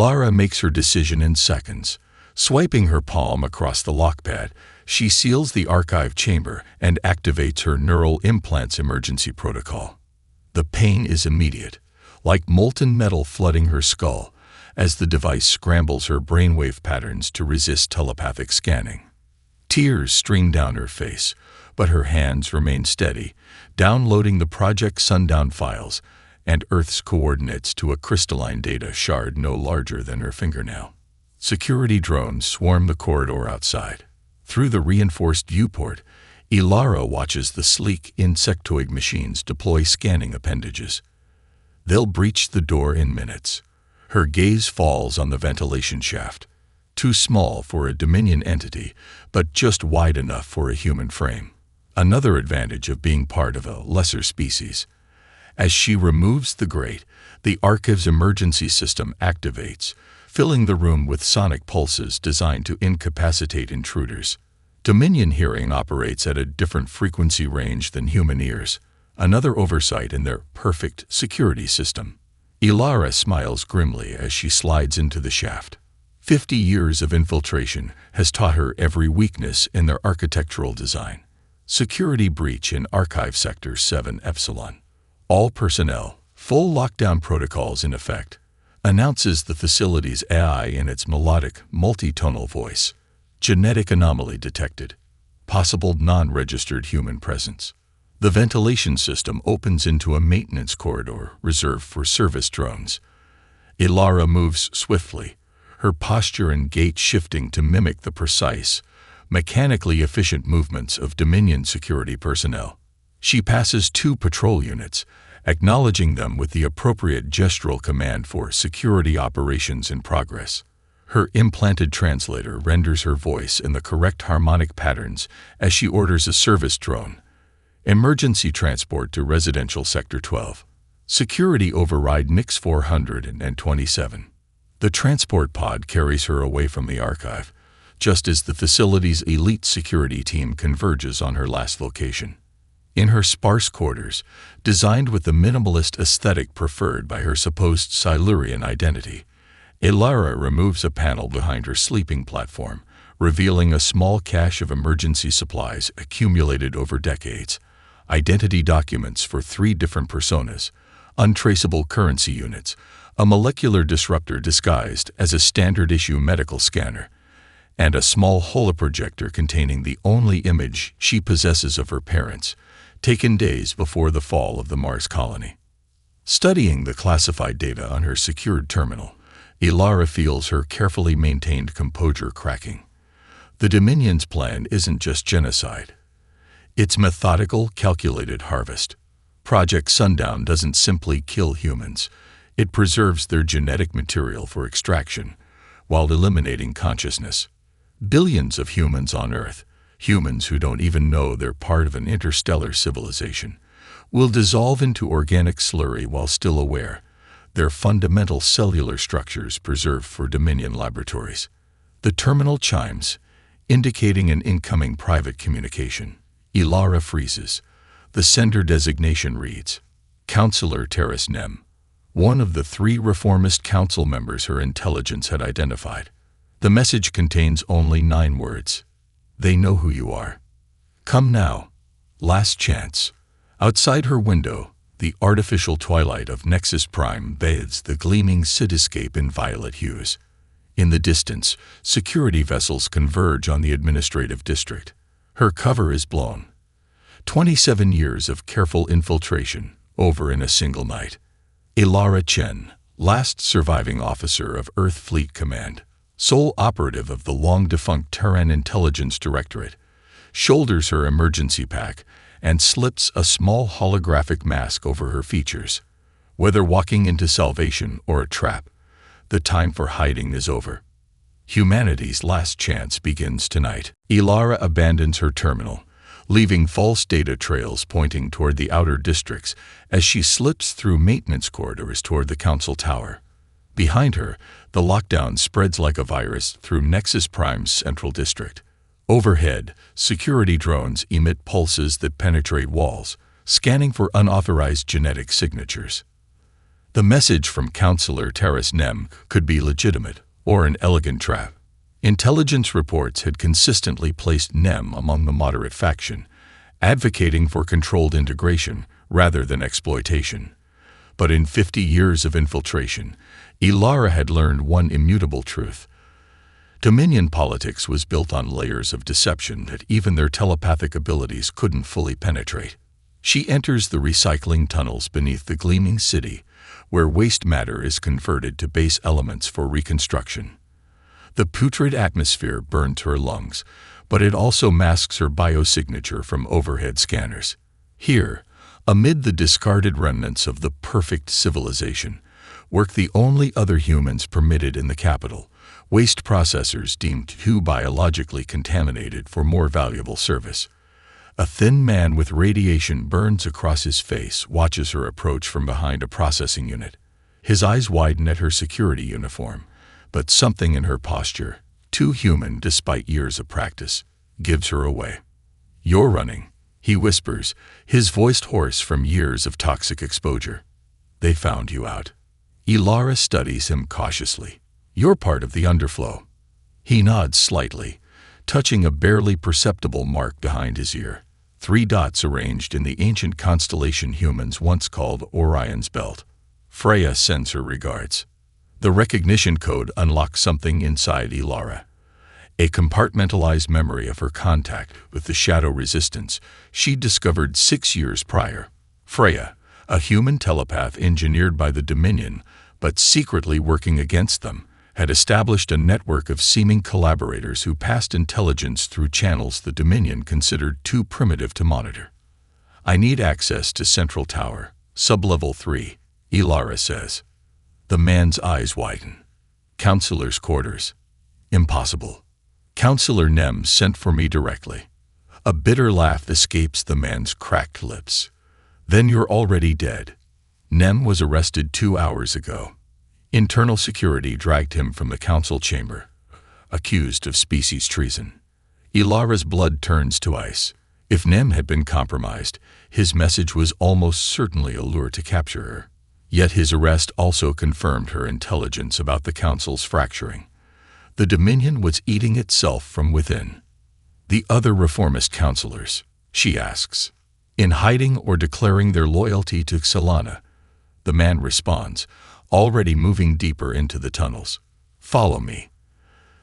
Ilara makes her decision in seconds. Swiping her palm across the lockpad, she seals the archive chamber and activates her neural implants emergency protocol. The pain is immediate, like molten metal flooding her skull, as the device scrambles her brainwave patterns to resist telepathic scanning. Tears stream down her face, but her hands remain steady, downloading the Project Sundown files and Earth's coordinates to a crystalline data shard no larger than her fingernail. Security drones swarm the corridor outside. Through the reinforced viewport, Ilara watches the sleek insectoid machines deploy scanning appendages. They'll breach the door in minutes. Her gaze falls on the ventilation shaft, too small for a Dominion entity, but just wide enough for a human frame. Another advantage of being part of a lesser species. As she removes the grate, the archive's emergency system activates, filling the room with sonic pulses designed to incapacitate intruders. Dominion hearing operates at a different frequency range than human ears, another oversight in their perfect security system. Ilara smiles grimly as she slides into the shaft. 50 years of infiltration has taught her every weakness in their architectural design. Security breach in Archive Sector 7 Epsilon. All personnel, full lockdown protocols in effect, announces the facility's AI in its melodic, multi-tonal voice. Genetic anomaly detected. Possible non-registered human presence. The ventilation system opens into a maintenance corridor reserved for service drones. Ilara moves swiftly, her posture and gait shifting to mimic the precise, mechanically efficient movements of Dominion security personnel. She passes 2 patrol units, acknowledging them with the appropriate gestural command for security operations in progress. Her implanted translator renders her voice in the correct harmonic patterns as she orders a service drone. Emergency transport to Residential Sector 12. Security override Nix 427. The transport pod carries her away from the archive, just as the facility's elite security team converges on her last location. In her sparse quarters, designed with the minimalist aesthetic preferred by her supposed Silurian identity, Ilara removes a panel behind her sleeping platform, revealing a small cache of emergency supplies accumulated over decades, identity documents for 3 different personas, untraceable currency units, a molecular disruptor disguised as a standard-issue medical scanner, and a small holoprojector containing the only image she possesses of her parents, taken days before the fall of the Mars colony. Studying the classified data on her secured terminal, Ilara feels her carefully maintained composure cracking. The Dominion's plan isn't just genocide. It's methodical, calculated harvest. Project Sundown doesn't simply kill humans. It preserves their genetic material for extraction, while eliminating consciousness. Billions of humans on Earth, humans who don't even know they're part of an interstellar civilization, will dissolve into organic slurry while still aware, their fundamental cellular structures preserved for Dominion laboratories. The terminal chimes, indicating an incoming private communication. Ilara freezes. The sender designation reads, Counselor Terras Nem, one of the 3 reformist council members her intelligence had identified. The message contains only 9 words. They know who you are. Come now. Last chance. Outside her window, the artificial twilight of Nexus Prime bathes the gleaming cityscape in violet hues. In the distance, security vessels converge on the administrative district. Her cover is blown. 27 years of careful infiltration, over in a single night. Ilara Chen, last surviving officer of Earth Fleet Command, sole operative of the long-defunct Terran Intelligence Directorate, shoulders her emergency pack and slips a small holographic mask over her features. Whether walking into salvation or a trap, the time for hiding is over. Humanity's last chance begins tonight. Ilara abandons her terminal, leaving false data trails pointing toward the outer districts as she slips through maintenance corridors toward the Council Tower. Behind her, the lockdown spreads like a virus through Nexus Prime's central district. Overhead, security drones emit pulses that penetrate walls, scanning for unauthorized genetic signatures. The message from Counselor Terrace Nem could be legitimate or an elegant trap. Intelligence reports had consistently placed Nem among the moderate faction, advocating for controlled integration rather than exploitation. But in 50 years of infiltration, Ilara had learned one immutable truth. Dominion politics was built on layers of deception that even their telepathic abilities couldn't fully penetrate. She enters the recycling tunnels beneath the gleaming city, where waste matter is converted to base elements for reconstruction. The putrid atmosphere burns her lungs, but it also masks her biosignature from overhead scanners. Here, amid the discarded remnants of the perfect civilization, work the only other humans permitted in the capital, waste processors deemed too biologically contaminated for more valuable service. A thin man with radiation burns across his face watches her approach from behind a processing unit. His eyes widen at her security uniform, but something in her posture, too human despite years of practice, gives her away. "You're running," he whispers, his voice hoarse from years of toxic exposure. "They found you out." Ilara studies him cautiously. "You're part of the underflow." He nods slightly, touching a barely perceptible mark behind his ear. 3 dots arranged in the ancient constellation humans once called Orion's Belt. Freya sends her regards. The recognition code unlocks something inside Ilara. A compartmentalized memory of her contact with the Shadow Resistance she discovered 6 years prior. Freya, a human telepath engineered by the Dominion, but secretly working against them, had established a network of seeming collaborators who passed intelligence through channels the Dominion considered too primitive to monitor. "I need access to Central Tower, Sublevel 3, Ilara says. The man's eyes widen. "Counselor's quarters." "Impossible. Counselor Nem sent for me directly." A bitter laugh escapes the man's cracked lips. "Then you're already dead. Nem was arrested 2 hours ago. Internal security dragged him from the council chamber, accused of species treason." Ilara's blood turns to ice. If Nem had been compromised, his message was almost certainly a lure to capture her. Yet his arrest also confirmed her intelligence about the council's fracturing. The Dominion was eating itself from within. "The other reformist counselors," she asks, "in hiding or declaring their loyalty to Xalana?" The man responds, already moving deeper into the tunnels. "Follow me.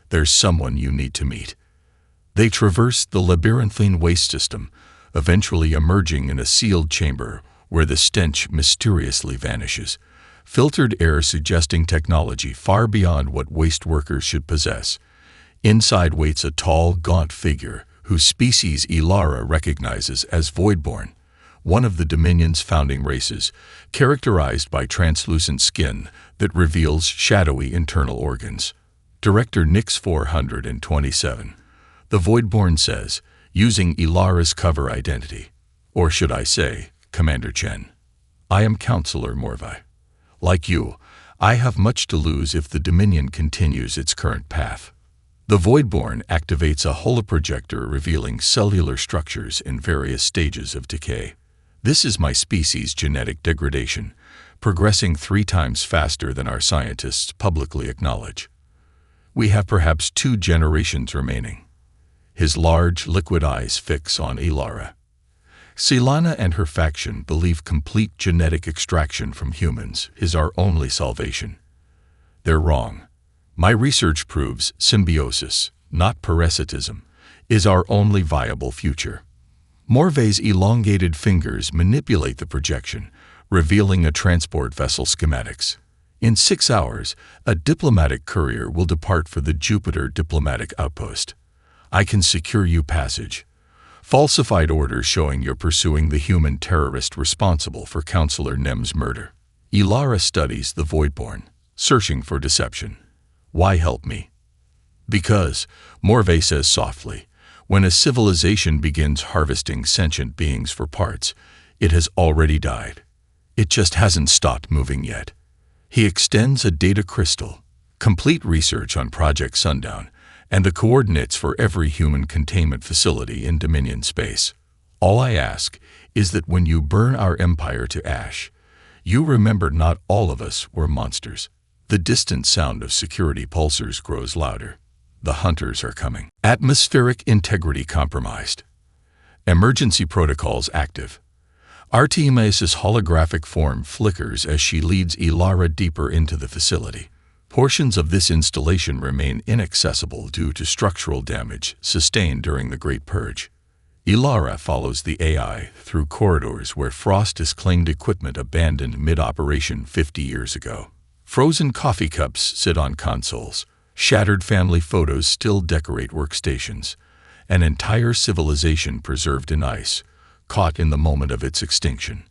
There's someone you need to meet." They traverse the labyrinthine waste system, eventually emerging in a sealed chamber where the stench mysteriously vanishes, filtered air suggesting technology far beyond what waste workers should possess. Inside waits a tall, gaunt figure whose species Ilara recognizes as Voidborn, one of the Dominion's founding races, characterized by translucent skin that reveals shadowy internal organs. Director Nix 427. The Voidborn says, using Ilara's cover identity, or should I say, Commander Chen. "I am Counselor Morvi. Like you, I have much to lose if the Dominion continues its current path." The Voidborn activates a holoprojector revealing cellular structures in various stages of decay. "This is my species' genetic degradation, progressing 3 times faster than our scientists publicly acknowledge. We have perhaps 2 generations remaining." His large, liquid eyes fix on Ilara. Xalana and her faction believe complete genetic extraction from humans is our only salvation. They're wrong. My research proves symbiosis, not parasitism, is our only viable future. Morve's elongated fingers manipulate the projection, revealing a transport vessel schematics. In 6 hours, a diplomatic courier will depart for the Jupiter diplomatic outpost. I can secure you passage. Falsified orders showing you're pursuing the human terrorist responsible for Counselor Nem's murder. Ilara studies the Voidborn, searching for deception. "Why help me?" "Because," Morve says softly, "when a civilization begins harvesting sentient beings for parts, it has already died. It just hasn't stopped moving yet." He extends a data crystal, complete research on Project Sundown, and the coordinates for every human containment facility in Dominion space. "All I ask is that when you burn our empire to ash, You remember not all of us were monsters. The distant sound of security pulsers grows louder. The hunters are coming. Atmospheric integrity compromised. Emergency protocols active. Artemius's holographic form flickers as she leads Ilara deeper into the facility. Portions of this installation remain inaccessible due to structural damage sustained during the Great Purge. Ilara follows the AI through corridors where Frost has claimed equipment abandoned mid-operation 50 years ago. Frozen coffee cups sit on consoles. Shattered family photos still decorate workstations. An entire civilization preserved in ice, caught in the moment of its extinction.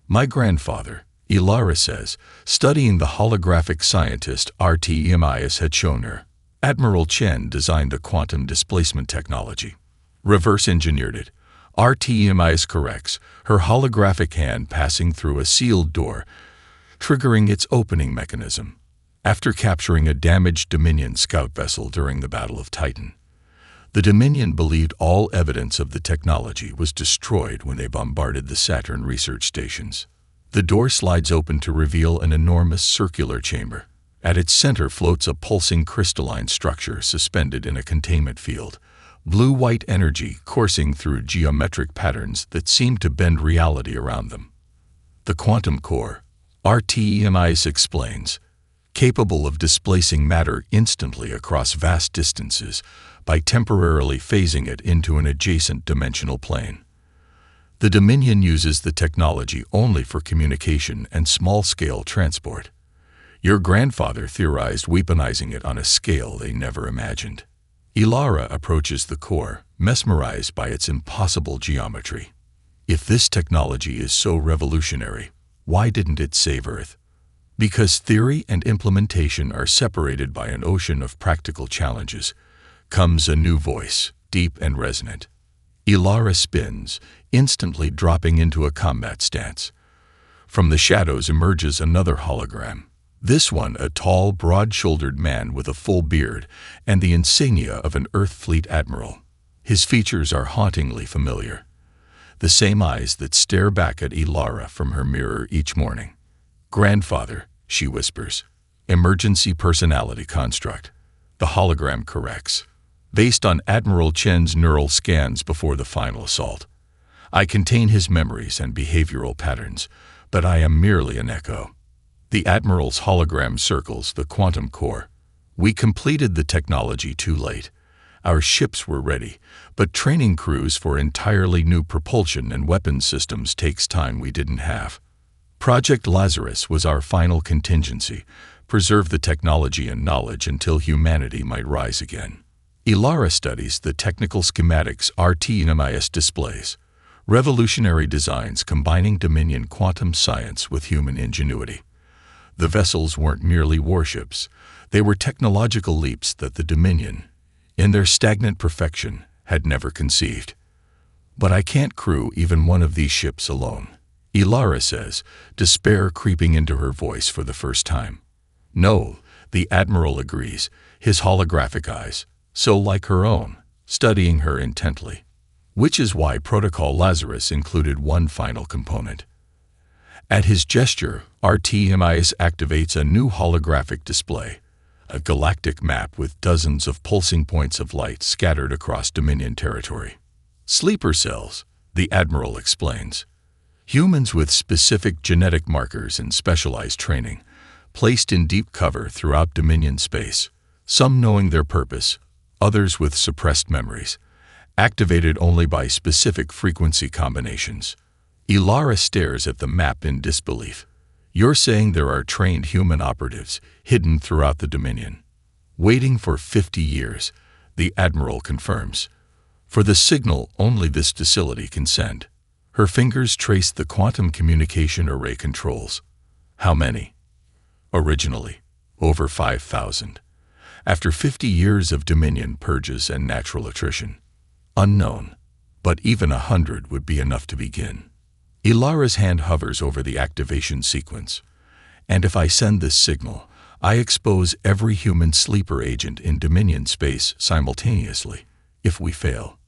My grandfather, Ilara says, studying the holographic scientist Artemius had shown her. Admiral Chen designed a quantum displacement technology. Reverse engineered it. Artemius corrects, her holographic hand passing through a sealed door, triggering its opening mechanism. After capturing a damaged Dominion scout vessel during the Battle of Titan, the Dominion believed all evidence of the technology was destroyed when they bombarded the Saturn research stations. The door slides open to reveal an enormous circular chamber. At its center floats a pulsing crystalline structure suspended in a containment field, blue-white energy coursing through geometric patterns that seem to bend reality around them. The quantum core, Artemius explains, capable of displacing matter instantly across vast distances by temporarily phasing it into an adjacent dimensional plane. The Dominion uses the technology only for communication and small-scale transport. Your grandfather theorized weaponizing it on a scale they never imagined. Ilara approaches the core, mesmerized by its impossible geometry. If this technology is so revolutionary, why didn't it save Earth? Because theory and implementation are separated by an ocean of practical challenges, comes a new voice, deep and resonant. Ilara spins, instantly dropping into a combat stance. From the shadows emerges another hologram. This one a tall, broad-shouldered man with a full beard and the insignia of an Earth Fleet admiral. His features are hauntingly familiar. The same eyes that stare back at Ilara from her mirror each morning. Grandfather, she whispers. Emergency personality construct. The hologram corrects. Based on Admiral Chen's neural scans before the final assault. I contain his memories and behavioral patterns, but I am merely an echo. The Admiral's hologram circles the quantum core. We completed the technology too late. Our ships were ready, but training crews for entirely new propulsion and weapons systems takes time we didn't have. Project Lazarus was our final contingency, preserve the technology and knowledge until humanity might rise again. Ilara studies the technical schematics Artemius displays, revolutionary designs combining Dominion quantum science with human ingenuity. The vessels weren't merely warships, they were technological leaps that the Dominion, in their stagnant perfection, had never conceived. But I can't crew even one of these ships alone, Ilara says, despair creeping into her voice for the first time. No, the Admiral agrees, his holographic eyes, so like her own, studying her intently. Which is why Protocol Lazarus included one final component. At his gesture, Artemius activates a new holographic display, a galactic map with dozens of pulsing points of light scattered across Dominion territory. Sleeper cells, the Admiral explains. Humans with specific genetic markers and specialized training, placed in deep cover throughout Dominion space, some knowing their purpose, others with suppressed memories, activated only by specific frequency combinations. Ilara stares at the map in disbelief. You're saying there are trained human operatives hidden throughout the Dominion, waiting for 50 years, the Admiral confirms. For the signal only this facility can send. Her fingers trace the quantum communication array controls. How many? Originally, over 5,000. After 50 years of Dominion purges and natural attrition. Unknown, but even 100 would be enough to begin. Ilara's hand hovers over the activation sequence. And if I send this signal, I expose every human sleeper agent in Dominion space simultaneously. If we fail.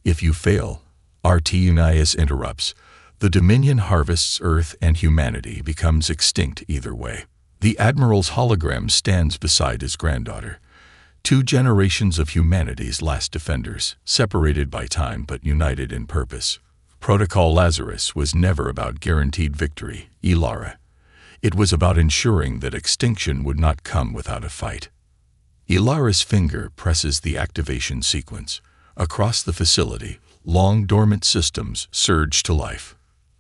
If you fail, Artemius interrupts, The Dominion harvests Earth and humanity becomes extinct either way. The Admiral's hologram stands beside his granddaughter. 2 generations of humanity's last defenders, separated by time but united in purpose. Protocol Lazarus was never about guaranteed victory, Ilara. It was about ensuring that extinction would not come without a fight. Ilara's finger presses the activation sequence. Across the facility, long dormant systems surge to life.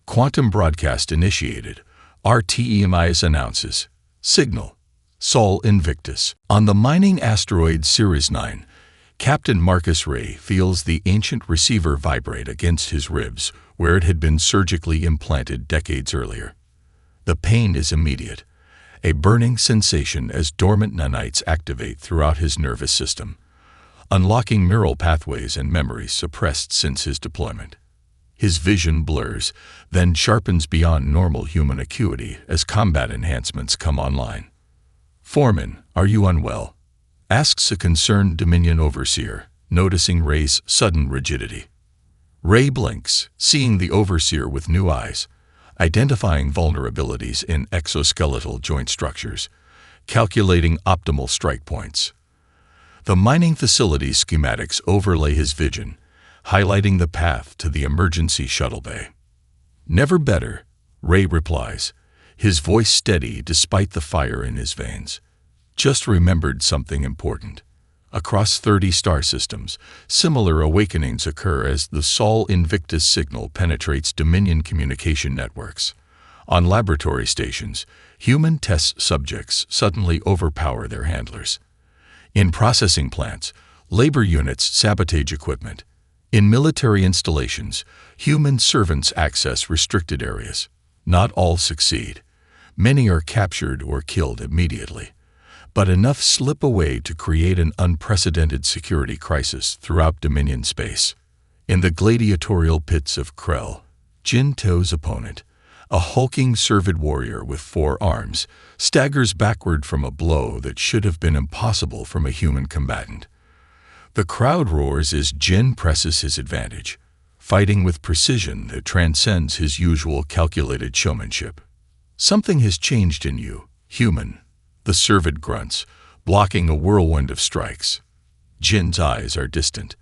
Quantum broadcast initiated. RTEMIS announces. Signal. Sol Invictus. On the mining asteroid Ceres 9, Captain Marcus Ray feels the ancient receiver vibrate against his ribs where it had been surgically implanted decades earlier. The pain is immediate, a burning sensation as dormant nanites activate throughout his nervous system, unlocking neural pathways and memories suppressed since his deployment. His vision blurs, then sharpens beyond normal human acuity as combat enhancements come online. "Foreman, are you unwell?" asks a concerned Dominion overseer, noticing Ray's sudden rigidity. Ray blinks, seeing the overseer with new eyes, identifying vulnerabilities in exoskeletal joint structures, calculating optimal strike points. The mining facility's schematics overlay his vision, highlighting the path to the emergency shuttle bay. "Never better," Ray replies, his voice steady despite the fire in his veins. "Just remembered something important. Across 30 star systems, similar awakenings occur as the Sol Invictus signal penetrates Dominion communication networks. On laboratory stations, human test subjects suddenly overpower their handlers. In processing plants, labor units sabotage equipment. In military installations, human servants access restricted areas. Not all succeed. Many are captured or killed immediately, but enough slip away to create an unprecedented security crisis throughout Dominion space. In the gladiatorial pits of Krell, Jin To's opponent, a hulking Servid warrior with 4 arms, staggers backward from a blow that should have been impossible from a human combatant. The crowd roars as Jin presses his advantage, fighting with precision that transcends his usual calculated showmanship. "Something has changed in you, human," the Servid grunts, blocking a whirlwind of strikes. Jin's eyes are distant,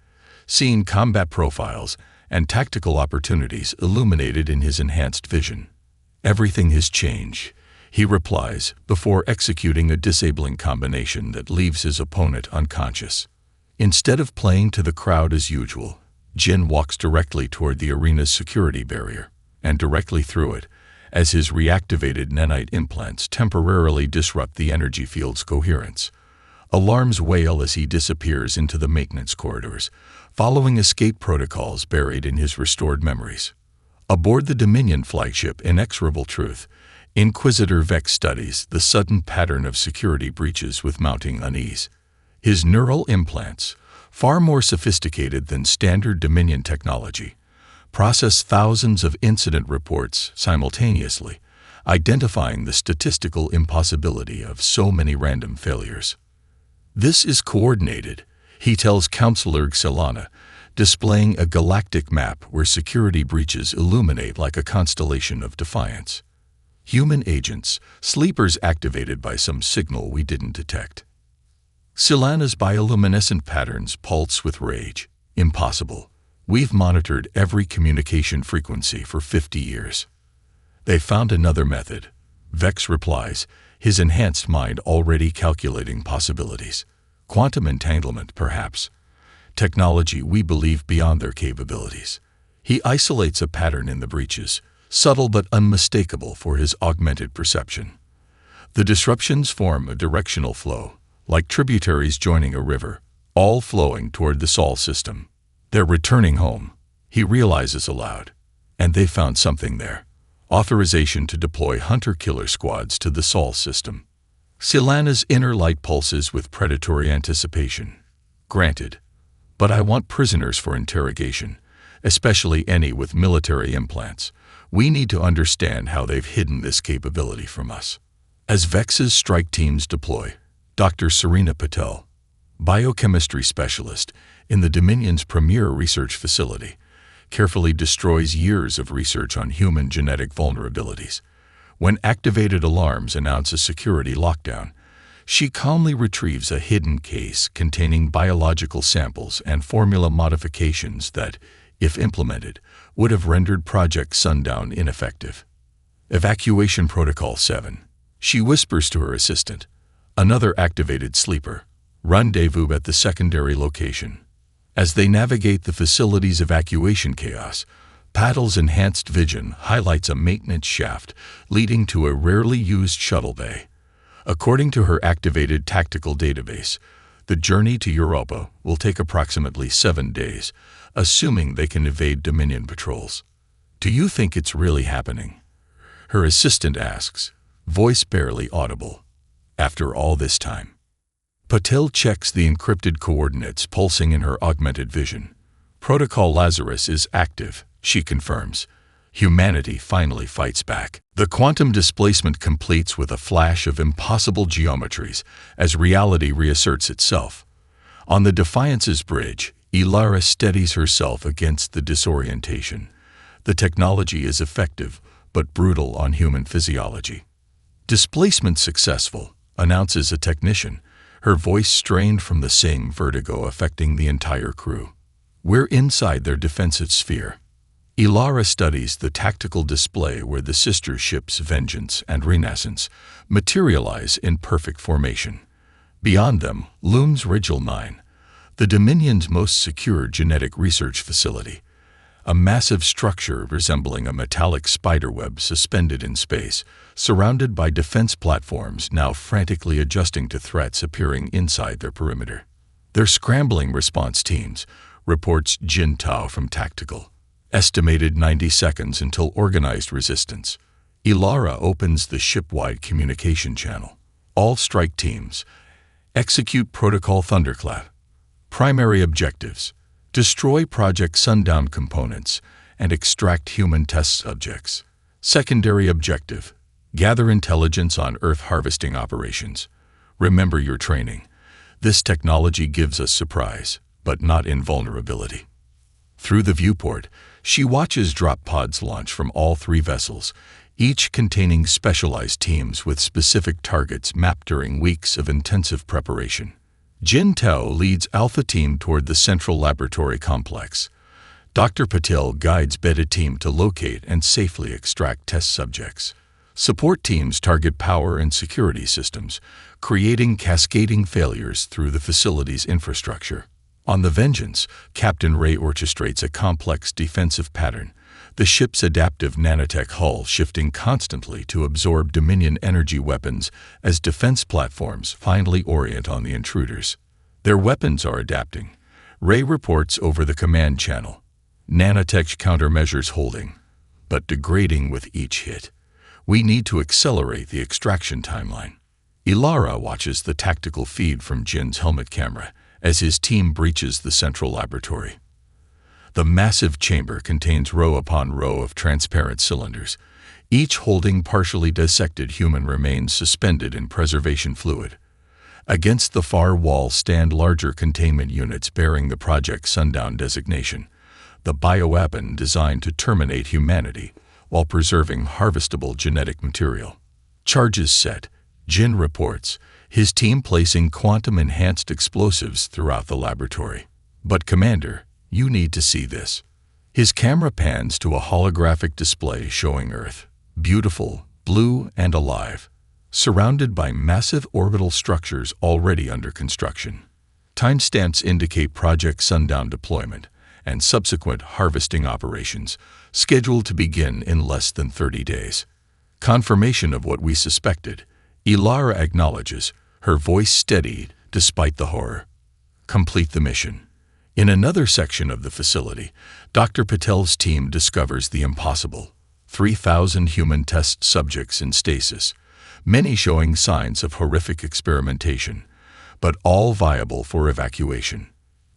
seeing combat profiles and tactical opportunities illuminated in his enhanced vision. "Everything has changed," he replies before executing a disabling combination that leaves his opponent unconscious. Instead of playing to the crowd as usual, Jin walks directly toward the arena's security barrier, and directly through it, as his reactivated nanite implants temporarily disrupt the energy field's coherence. Alarms wail as he disappears into the maintenance corridors, following escape protocols buried in his restored memories. Aboard the Dominion flagship Inexorable Truth, Inquisitor Vex studies the sudden pattern of security breaches with mounting unease. His neural implants, far more sophisticated than standard Dominion technology, process thousands of incident reports simultaneously, identifying the statistical impossibility of so many random failures. "This is coordinated," he tells Counselor Xilana, displaying a galactic map where security breaches illuminate like a constellation of defiance. "Human agents, sleepers activated by some signal we didn't detect." Xilana's bioluminescent patterns pulse with rage. "Impossible. We've monitored every communication frequency for 50 years. They found another method," Vex replies, his enhanced mind already calculating possibilities. "Quantum entanglement, perhaps. Technology we believe beyond their capabilities." He isolates a pattern in the breaches, subtle but unmistakable for his augmented perception. The disruptions form a directional flow, like tributaries joining a river, all flowing toward the Sol system. "They're returning home," he realizes aloud. And they found something there. Authorization to deploy hunter-killer squads to the Sol system. Xilana's inner light pulses with predatory anticipation. "Granted. But I want prisoners for interrogation, especially any with military implants. We need to understand how they've hidden this capability from us." As Vex's strike teams deploy, Dr. Serena Patel, biochemistry specialist in the Dominion's premier research facility, carefully destroys years of research on human genetic vulnerabilities. When activated alarms announce a security lockdown, she calmly retrieves a hidden case containing biological samples and formula modifications that, if implemented, would have rendered Project Sundown ineffective. Evacuation Protocol 7. She whispers to her assistant, another activated sleeper, rendezvous at the secondary location. As they navigate the facility's evacuation chaos, Paddle's enhanced vision highlights a maintenance shaft leading to a rarely used shuttle bay. According to her activated tactical database, the journey to Europa will take approximately 7 days, assuming they can evade Dominion patrols. Do you think it's really happening? Her assistant asks, voice barely audible. After all this time. Patel checks the encrypted coordinates pulsing in her augmented vision. Protocol Lazarus is active, she confirms. Humanity finally fights back. The quantum displacement completes with a flash of impossible geometries as reality reasserts itself. On the Defiance's bridge, Ilara steadies herself against the disorientation. The technology is effective, but brutal on human physiology. Displacement successful, announces a technician, her voice strained from the same vertigo affecting the entire crew. We're inside their defensive sphere. Ilara studies the tactical display where the sister ships Vengeance and Renaissance materialize in perfect formation. Beyond them looms Rigel 9, the Dominion's most secure genetic research facility, a massive structure resembling a metallic spiderweb suspended in space, surrounded by defense platforms now frantically adjusting to threats appearing inside their perimeter. They're scrambling response teams, reports Jin Tao from Tactical. Estimated 90 seconds until organized resistance. Ilara opens the ship-wide communication channel. All strike teams. Execute Protocol Thunderclap. Primary objectives. Destroy Project Sundown components and extract human test subjects. Secondary objective. Gather intelligence on Earth harvesting operations. Remember your training. This technology gives us surprise, but not invulnerability. Through the viewport, she watches drop pods launch from all 3 vessels, each containing specialized teams with specific targets mapped during weeks of intensive preparation. Jin Tao leads Alpha Team toward the central laboratory complex. Dr. Patel guides Beta Team to locate and safely extract test subjects. Support teams target power and security systems, creating cascading failures through the facility's infrastructure. On the Vengeance, Captain Ray orchestrates a complex defensive pattern, the ship's adaptive nanotech hull shifting constantly to absorb Dominion energy weapons as defense platforms finally orient on the intruders. Their weapons are adapting. Ray reports over the command channel. Nanotech countermeasures holding, but degrading with each hit. We need to accelerate the extraction timeline. Ilara watches the tactical feed from Jin's helmet camera as his team breaches the central laboratory. The massive chamber contains row upon row of transparent cylinders, each holding partially dissected human remains suspended in preservation fluid. Against the far wall stand larger containment units bearing the Project Sundown designation, the bioweapon designed to terminate humanity while preserving harvestable genetic material. Charges set, Jin reports, his team placing quantum-enhanced explosives throughout the laboratory. But Commander, you need to see this. His camera pans to a holographic display showing Earth, beautiful, blue, and alive, surrounded by massive orbital structures already under construction. Timestamps indicate Project Sundown deployment and subsequent harvesting operations, scheduled to begin in less than 30 days. Confirmation of what we suspected, Ilara acknowledges, her voice steady despite the horror. Complete the mission. In another section of the facility, Dr. Patel's team discovers the impossible. 3,000 human test subjects in stasis, many showing signs of horrific experimentation, but all viable for evacuation.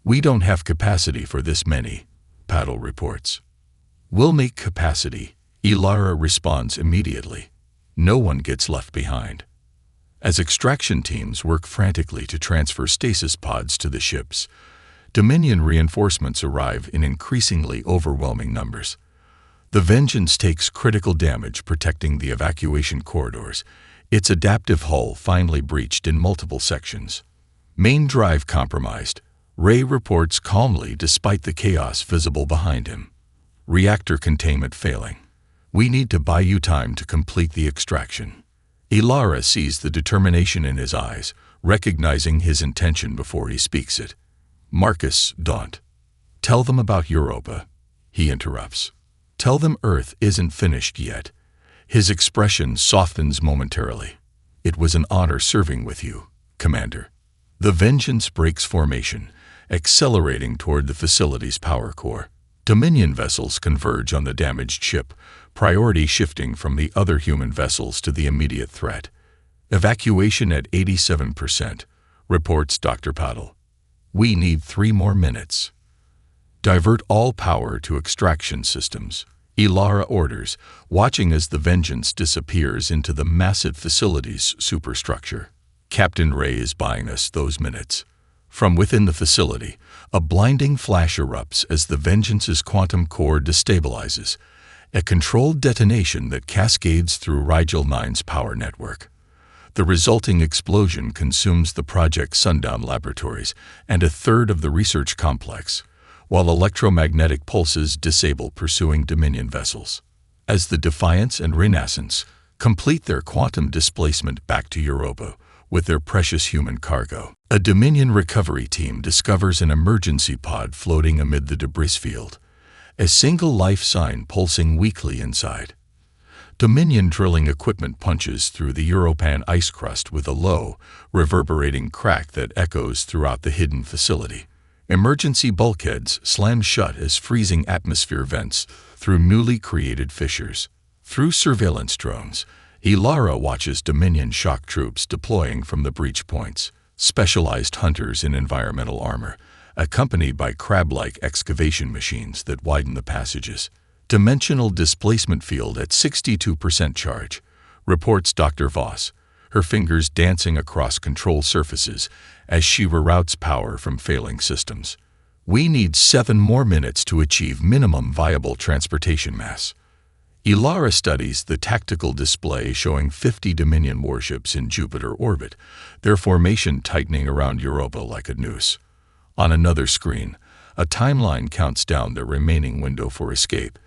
We don't have capacity for this many, Patel reports. We'll make capacity, Ilara responds immediately. No one gets left behind. As extraction teams work frantically to transfer stasis pods to the ships, Dominion reinforcements arrive in increasingly overwhelming numbers. The Vengeance takes critical damage protecting the evacuation corridors, its adaptive hull finally breached in multiple sections. Main drive compromised. Ray reports calmly despite the chaos visible behind him. Reactor containment failing. We need to buy you time to complete the extraction. Ilara sees the determination in his eyes, recognizing his intention before he speaks it. Marcus, don't. Tell them about Europa. He interrupts. Tell them Earth isn't finished yet. His expression softens momentarily. It was an honor serving with you, Commander. The Vengeance breaks formation, accelerating toward the facility's power core. Dominion vessels converge on the damaged ship, priority shifting from the other human vessels to the immediate threat. Evacuation at 87%, reports Dr. Paddle. We need 3 more minutes. Divert all power to extraction systems. Ilara orders, watching as the Vengeance disappears into the massive facility's superstructure. Captain Ray is buying us those minutes. From within the facility, a blinding flash erupts as the Vengeance's quantum core destabilizes, a controlled detonation that cascades through Rigel 9's power network. The resulting explosion consumes the Project Sundown laboratories and a third of the research complex, while electromagnetic pulses disable pursuing Dominion vessels. As the Defiance and Renaissance complete their quantum displacement back to Europa with their precious human cargo, a Dominion recovery team discovers an emergency pod floating amid the debris field, a single life sign pulsing weakly inside. Dominion drilling equipment punches through the Europan ice crust with a low, reverberating crack that echoes throughout the hidden facility. Emergency bulkheads slam shut as freezing atmosphere vents through newly created fissures. Through surveillance drones, Ilara watches Dominion shock troops deploying from the breach points, specialized hunters in environmental armor, accompanied by crab-like excavation machines that widen the passages. Dimensional displacement field at 62% charge, reports Dr. Voss, her fingers dancing across control surfaces as she reroutes power from failing systems. We need 7 more minutes to achieve minimum viable transportation mass. Ilara studies the tactical display showing 50 Dominion warships in Jupiter orbit, their formation tightening around Europa like a noose. On another screen, a timeline counts down their remaining window for escape,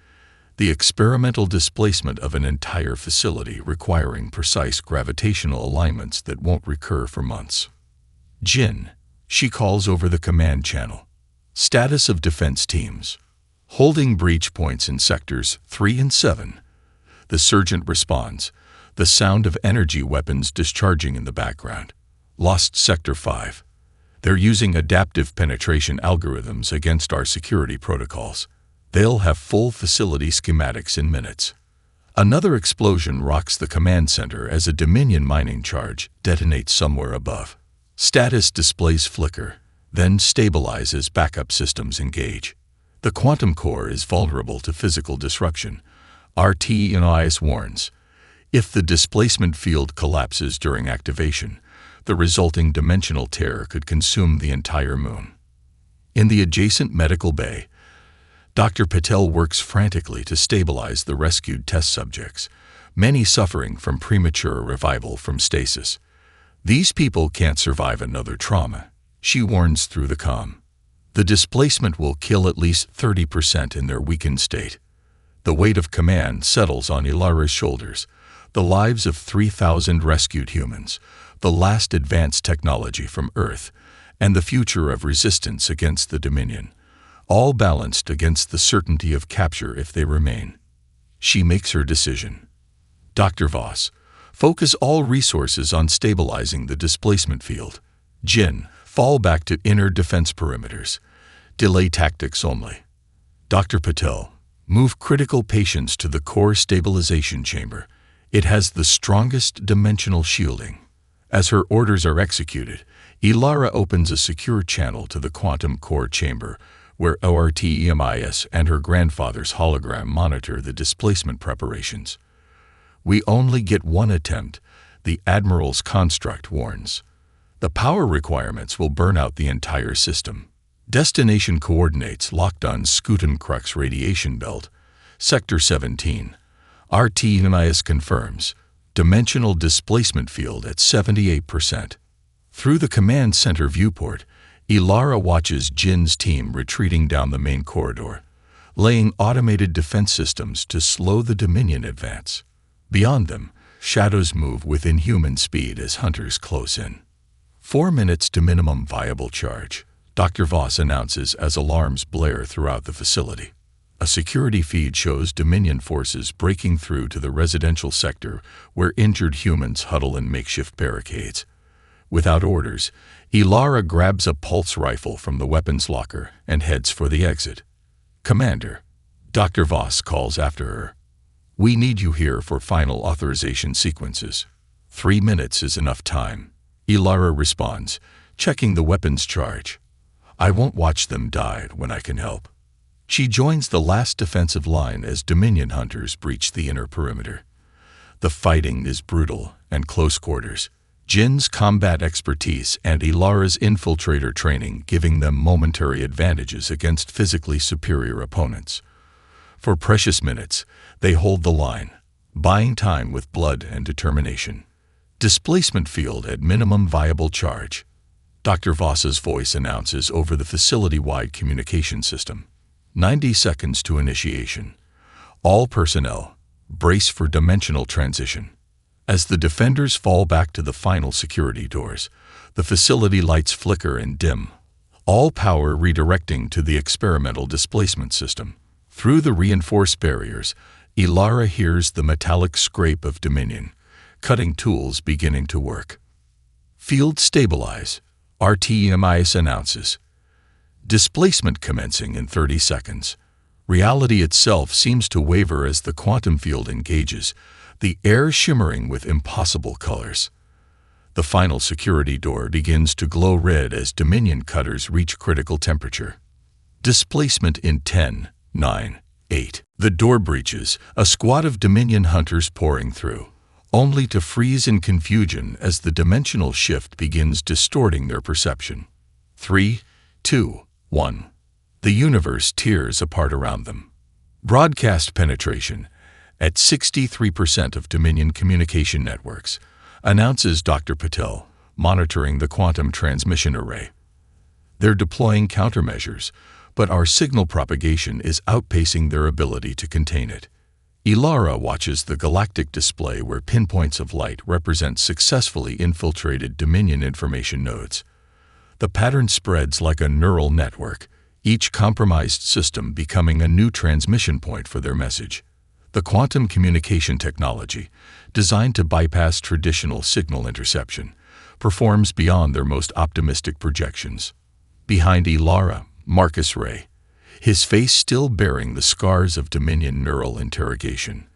the experimental displacement of an entire facility requiring precise gravitational alignments that won't recur for months. Jin, she calls over the command channel. Status of defense teams. Holding breach points in sectors 3 and 7. The sergeant responds, the sound of energy weapons discharging in the background. Lost Sector 5. They're using adaptive penetration algorithms against our security protocols. They'll have full facility schematics in minutes. Another explosion rocks the command center as a Dominion mining charge detonates somewhere above. Status displays flicker, then stabilize as backup systems engage. The quantum core is vulnerable to physical disruption. RT-IS warns. If the displacement field collapses during activation, the resulting dimensional tear could consume the entire moon. In the adjacent medical bay, Dr. Patel works frantically to stabilize the rescued test subjects, many suffering from premature revival from stasis. These people can't survive another trauma, she warns through the comm. The displacement will kill at least 30% in their weakened state. The weight of command settles on Ilara's shoulders, the lives of 3,000 rescued humans, the last advanced technology from Earth, and the future of resistance against the Dominion, all balanced against the certainty of capture if they remain. She makes her decision. Dr. Voss, focus all resources on stabilizing the displacement field. Jin, fall back to inner defense perimeters. Delay tactics only. Dr. Patel, move critical patients to the core stabilization chamber. It has the strongest dimensional shielding. As her orders are executed, Ilara opens a secure channel to the quantum core chamber, where ORTEMIS and her grandfather's hologram monitor the displacement preparations. We only get one attempt, the Admiral's construct warns. The power requirements will burn out the entire system. Destination coordinates locked on Skutencrux radiation belt. Sector 17. RT-NIS confirms. Dimensional displacement field at 78%. Through the command center viewport, Ilara watches Jin's team retreating down the main corridor, laying automated defense systems to slow the Dominion advance. Beyond them, shadows move with inhuman speed as hunters close in. 4 minutes to minimum viable charge, Dr. Voss announces as alarms blare throughout the facility. A security feed shows Dominion forces breaking through to the residential sector where injured humans huddle in makeshift barricades. Without orders, Ilara grabs a pulse rifle from the weapons locker and heads for the exit. "Commander," Dr. Voss calls after her. "We need you here for final authorization sequences." 3 minutes is enough time, Ilara responds, checking the weapons charge. "I won't watch them die when I can help." She joins the last defensive line as Dominion hunters breach the inner perimeter. The fighting is brutal and close quarters, Jin's combat expertise and Ilara's infiltrator training giving them momentary advantages against physically superior opponents. For precious minutes, they hold the line, buying time with blood and determination. Displacement field at minimum viable charge, Dr. Voss's voice announces over the facility-wide communication system. 90 seconds to initiation. All personnel, brace for dimensional transition. As the defenders fall back to the final security doors, the facility lights flicker and dim, all power redirecting to the experimental displacement system. Through the reinforced barriers, Ilara hears the metallic scrape of Dominion, cutting tools beginning to work. "Field stabilize," RT-NIS announces. Displacement commencing in 30 seconds. Reality itself seems to waver as the quantum field engages, the air shimmering with impossible colors. The final security door begins to glow red as Dominion cutters reach critical temperature. Displacement in 10, 9, 8. The door breaches, a squad of Dominion hunters pouring through, only to freeze in confusion as the dimensional shift begins distorting their perception. 3, 2, 1. The universe tears apart around them. Broadcast penetration at 63% of Dominion communication networks, announces Dr. Patel, monitoring the quantum transmission array. They're deploying countermeasures, but our signal propagation is outpacing their ability to contain it. Ilara watches the Galactic display where pinpoints of light represent successfully infiltrated Dominion information nodes. The pattern spreads like a neural network, each compromised system becoming a new transmission point for their message. The quantum communication technology, designed to bypass traditional signal interception, performs beyond their most optimistic projections. Behind Ilara, Marcus Ray, his face still bearing the scars of Dominion neural interrogation,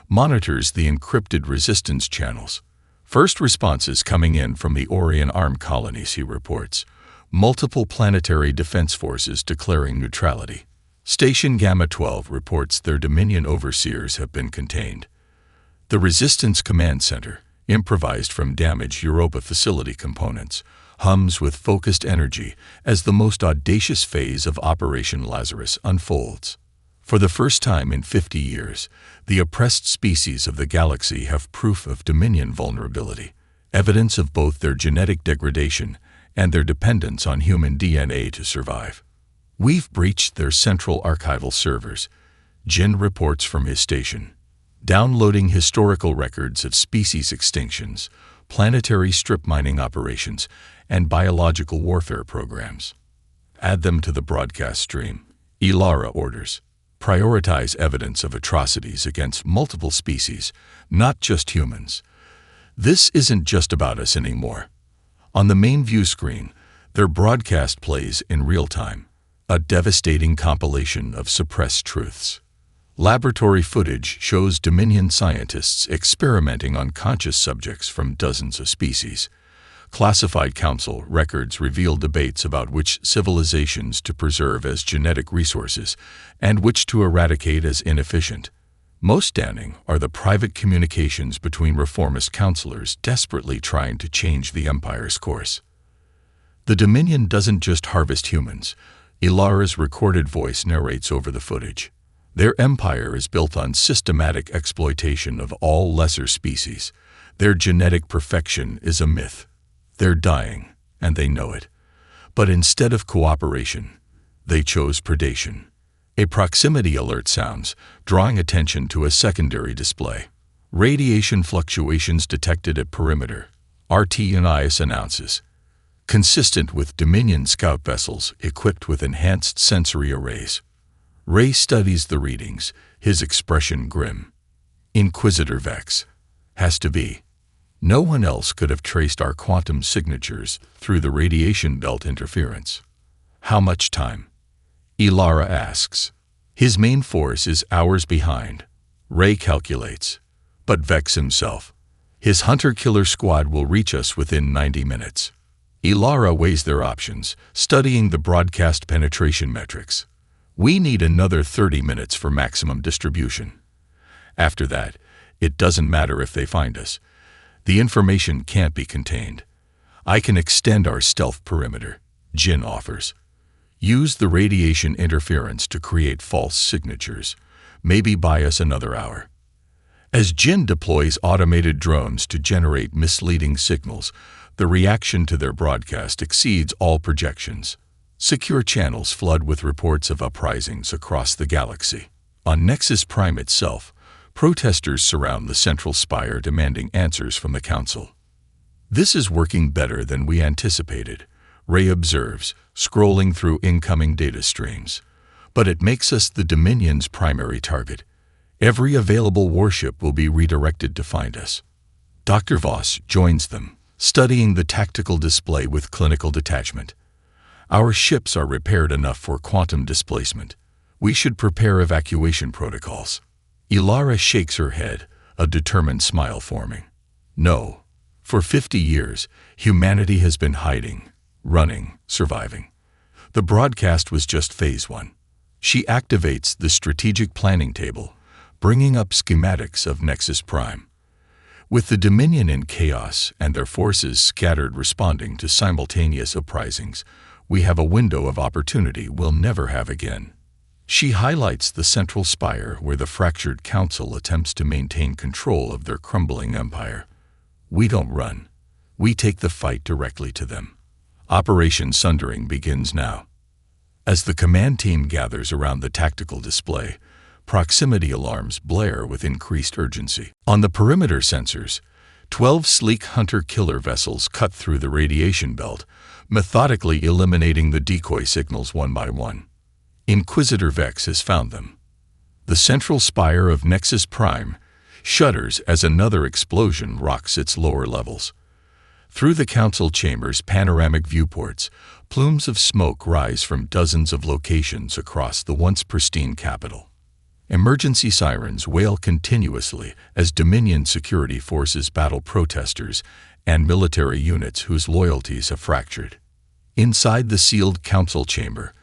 monitors the encrypted resistance channels. First responses coming in from the Orion armed colonies, he reports. Multiple planetary defense forces declaring neutrality. Station Gamma 12 reports their Dominion overseers have been contained. The Resistance Command Center, improvised from damaged Europa facility components, hums with focused energy as the most audacious phase of Operation Lazarus unfolds. For the first time in 50 years, the oppressed species of the galaxy have proof of Dominion vulnerability, evidence of both their genetic degradation and their dependence on human DNA to survive. "We've breached their central archival servers," Jin reports from his station, downloading historical records of species extinctions, planetary strip mining operations, and biological warfare programs. "Add them to the broadcast stream," Ilara orders. "Prioritize evidence of atrocities against multiple species, not just humans. This isn't just about us anymore." On the main view screen, their broadcast plays in real time, a devastating compilation of suppressed truths. Laboratory footage shows Dominion scientists experimenting on conscious subjects from dozens of species. Classified Council records reveal debates about which civilizations to preserve as genetic resources and which to eradicate as inefficient. Most damning are the private communications between reformist counselors desperately trying to change the Empire's course. The Dominion doesn't just harvest humans, Ilara's recorded voice narrates over the footage. Their empire is built on systematic exploitation of all lesser species. Their genetic perfection is a myth. They're dying, and they know it. But instead of cooperation, they chose predation. A proximity alert sounds, drawing attention to a secondary display. Radiation fluctuations detected at perimeter. RT&IS announces. Consistent with Dominion scout vessels equipped with enhanced sensory arrays. Ray studies the readings, his expression grim. Inquisitor Vex. Has to be. No one else could have traced our quantum signatures through the radiation belt interference. How much time? Ilara asks. His main force is hours behind. Ray calculates. But Vex himself. His hunter-killer squad will reach us within 90 minutes. Ilara weighs their options, studying the broadcast penetration metrics. We need another 30 minutes for maximum distribution. After that, it doesn't matter if they find us. The information can't be contained. I can extend our stealth perimeter, Jin offers. Use the radiation interference to create false signatures. Maybe buy us another hour. As Jin deploys automated drones to generate misleading signals, the reaction to their broadcast exceeds all projections. Secure channels flood with reports of uprisings across the galaxy. On Nexus Prime itself, protesters surround the central spire demanding answers from the Council. This is working better than we anticipated, Ray observes, scrolling through incoming data streams. But it makes us the Dominion's primary target. Every available warship will be redirected to find us. Dr. Voss joins them, studying the tactical display with clinical detachment. Our ships are repaired enough for quantum displacement. We should prepare evacuation protocols. Ilara shakes her head, a determined smile forming. No. For 50 years, humanity has been hiding, running, surviving. The broadcast was just phase 1. She activates the strategic planning table, bringing up schematics of Nexus Prime. With the Dominion in chaos and their forces scattered responding to simultaneous uprisings, we have a window of opportunity we'll never have again. She highlights the central spire where the fractured council attempts to maintain control of their crumbling empire. We don't run. We take the fight directly to them. Operation Sundering begins now. As the command team gathers around the tactical display, proximity alarms blare with increased urgency. On the perimeter sensors, 12 sleek hunter-killer vessels cut through the radiation belt, methodically eliminating the decoy signals one by one. Inquisitor Vex has found them. The central spire of Nexus Prime shudders as another explosion rocks its lower levels. Through the council chamber's panoramic viewports, plumes of smoke rise from dozens of locations across the once pristine capital. Emergency sirens wail continuously as Dominion security forces battle protesters and military units whose loyalties have fractured. Inside the sealed council chamber,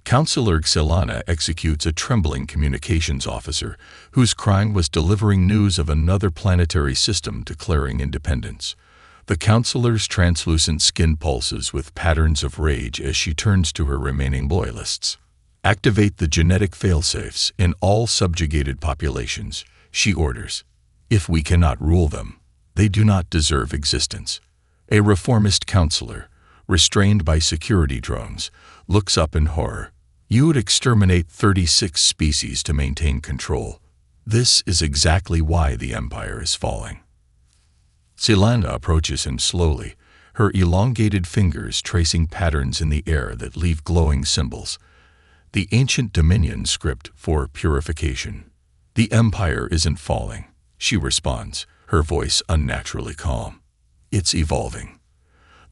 Councilor Xilana executes a trembling communications officer whose crime was delivering news of another planetary system declaring independence. The councilor's translucent skin pulses with patterns of rage as she turns to her remaining loyalists. Activate the genetic failsafes in all subjugated populations, she orders. If we cannot rule them, they do not deserve existence. A reformist councilor, restrained by security drones, looks up in horror. You would exterminate 36 species to maintain control. This is exactly why the Empire is falling. Xilana approaches him slowly, her elongated fingers tracing patterns in the air that leave glowing symbols. The ancient Dominion script for purification. The Empire isn't falling, she responds, her voice unnaturally calm. It's evolving.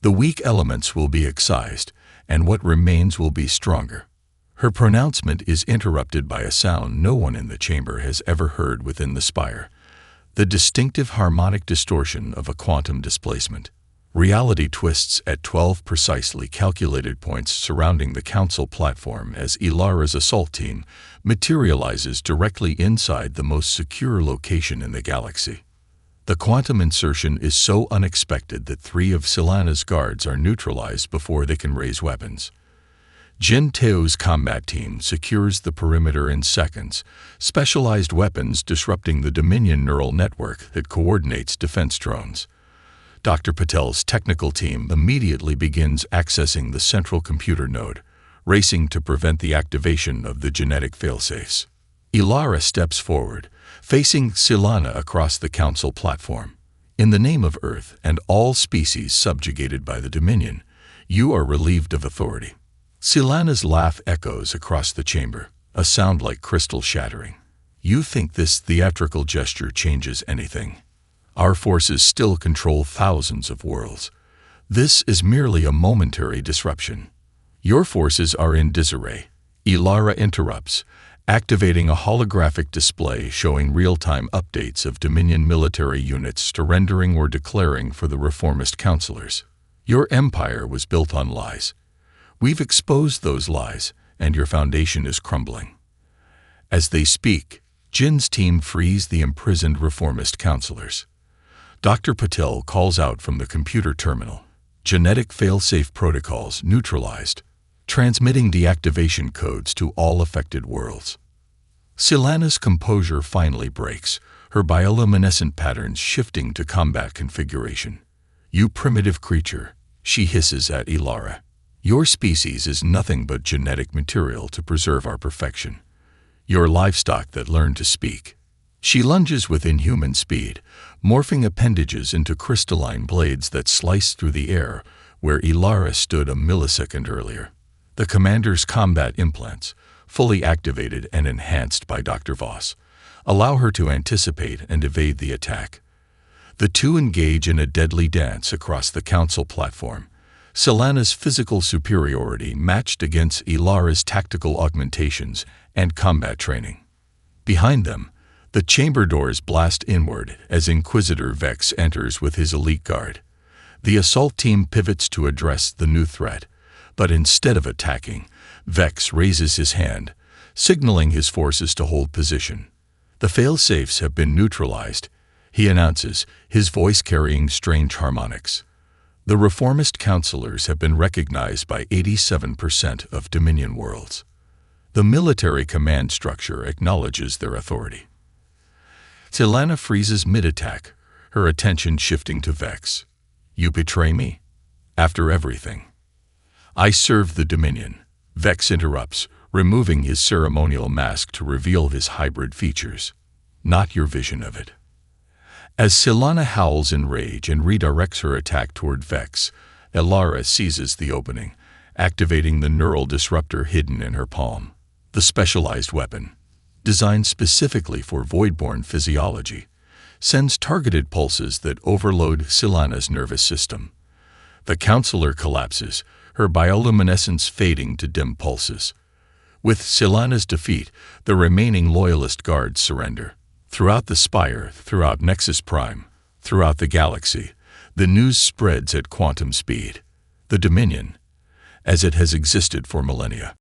The weak elements will be excised, and what remains will be stronger. Her pronouncement is interrupted by a sound no one in the chamber has ever heard within the spire. The distinctive harmonic distortion of a quantum displacement. Reality twists at 12 precisely calculated points surrounding the council platform as Ilara's assault team materializes directly inside the most secure location in the galaxy. The quantum insertion is so unexpected that 3 of Xilana's guards are neutralized before they can raise weapons. Jin Teo's combat team secures the perimeter in seconds, specialized weapons disrupting the Dominion neural network that coordinates defense drones. Dr. Patel's technical team immediately begins accessing the central computer node, racing to prevent the activation of the genetic failsafes. Ilara steps forward, facing Silana across the Council platform. In the name of Earth and all species subjugated by the Dominion, you are relieved of authority. Silana's laugh echoes across the chamber, a sound like crystal shattering. You think this theatrical gesture changes anything? Our forces still control thousands of worlds. This is merely a momentary disruption. Your forces are in disarray. Ilara interrupts, activating a holographic display showing real-time updates of Dominion military units surrendering or declaring for the reformist counselors. Your empire was built on lies. We've exposed those lies, and your foundation is crumbling. As they speak, Jin's team frees the imprisoned reformist counselors. Dr. Patel calls out from the computer terminal. Genetic failsafe protocols neutralized, transmitting deactivation codes to all affected worlds. Silana's composure finally breaks, her bioluminescent patterns shifting to combat configuration. You primitive creature, she hisses at Ilara. Your species is nothing but genetic material to preserve our perfection. Your livestock that learned to speak. She lunges with inhuman speed, morphing appendages into crystalline blades that slice through the air where Ilara stood a millisecond earlier. The commander's combat implants, fully activated and enhanced by Dr. Voss, allow her to anticipate and evade the attack. The two engage in a deadly dance across the council platform, Silana's physical superiority matched against Ilara's tactical augmentations and combat training. Behind them, the chamber doors blast inward as Inquisitor Vex enters with his elite guard. The assault team pivots to address the new threat, but instead of attacking, Vex raises his hand, signaling his forces to hold position. The fail-safes have been neutralized, he announces, his voice carrying strange harmonics. The reformist counselors have been recognized by 87% of Dominion worlds. The military command structure acknowledges their authority. Silana freezes mid-attack, her attention shifting to Vex. You betray me? After everything. I serve the Dominion. Vex interrupts, removing his ceremonial mask to reveal his hybrid features. Not your vision of it. As Silana howls in rage and redirects her attack toward Vex, Ilara seizes the opening, activating the neural disruptor hidden in her palm. The specialized weapon, designed specifically for voidborn physiology, sends targeted pulses that overload Silana's nervous system. The counselor collapses, her bioluminescence fading to dim pulses. With Silana's defeat, the remaining loyalist guards surrender. Throughout the Spire, throughout Nexus Prime, throughout the galaxy, the news spreads at quantum speed. The Dominion, as it has existed for millennia,